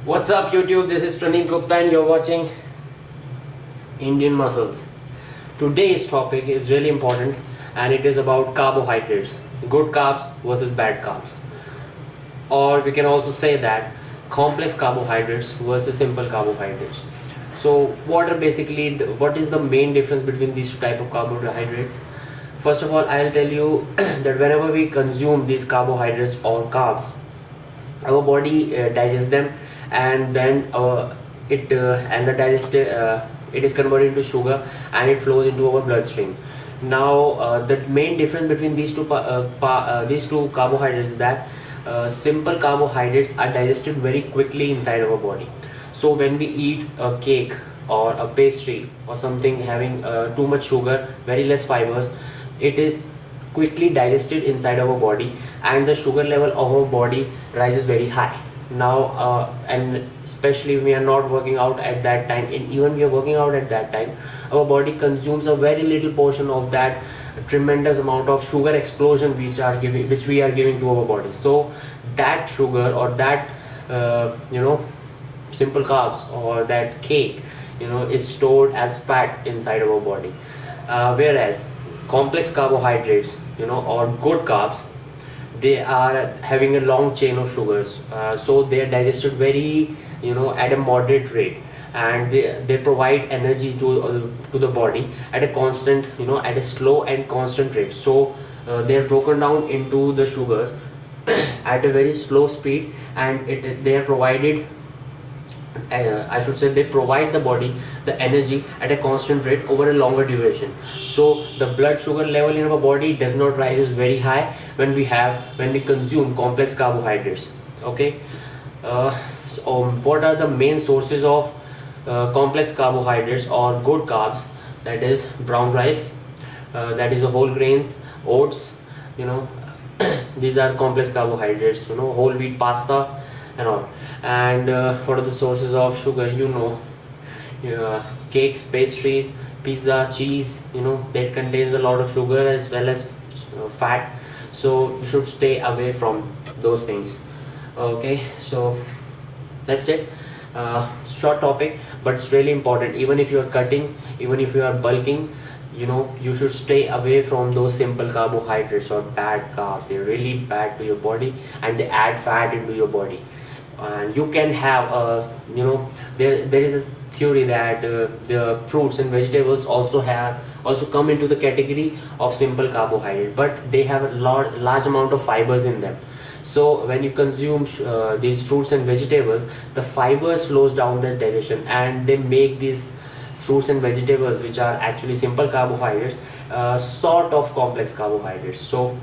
What's up YouTube, this is Praneet Gupta and you're watching Indian Muscles. Today's topic is really important and it is about carbohydrates, good carbs versus bad carbs. Or we can also say that complex carbohydrates versus simple carbohydrates. So what is the main difference between these two type of carbohydrates? First of all, I'll tell you that whenever we consume these carbohydrates or carbs, our body digests them, and then it is converted into sugar and it flows into our bloodstream. Now the main difference between these two carbohydrates is that simple carbohydrates are digested very quickly inside our body. So when we eat a cake or a pastry or something having too much sugar, very less fibers, it is quickly digested inside our body and the sugar level of our body rises very high. Now and especially we are not working out at that time, and even we are working out at that time, our body consumes a very little portion of that tremendous amount of sugar explosion which we are giving to our body. So that sugar or that simple carbs or that cake is stored as fat inside our body, whereas complex carbohydrates or good carbs, they are having a long chain of sugars, so they are digested very at a moderate rate, and they provide energy to the body at a constant at a slow and constant rate. So they are broken down into the sugars at a very slow speed, and they are provided I should say they provide the body the energy at a constant rate over a longer duration. So the blood sugar level in our body does not rises very high when we consume complex carbohydrates. Okay, so what are the main sources of complex carbohydrates or good carbs? That is brown rice, that is whole grains, oats, these are complex carbohydrates, whole wheat pasta and all. And what are the sources of sugar? Cakes, pastries, pizza, cheese, that contains a lot of sugar as well as fat, so you should stay away from those things. Okay, so that's it. Short topic, but it's really important. Even if you are cutting, even if you are bulking, you should stay away from those simple carbohydrates or bad carbs. They're really bad to your body and they add fat into your body. And you can have there is a theory that the fruits and vegetables also come into the category of simple carbohydrate, but they have a large amount of fibers in them. So when you consume these fruits and vegetables, the fiber slows down the digestion and they make these fruits and vegetables, which are actually simple carbohydrates, sort of complex carbohydrates. So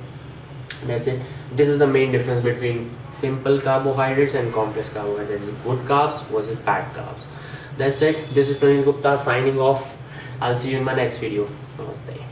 that's it. This is the main difference between simple carbohydrates and complex carbohydrates, good carbs versus bad carbs. That's it. This is Praneet Gupta signing off. I'll see you in my next video. Namaste.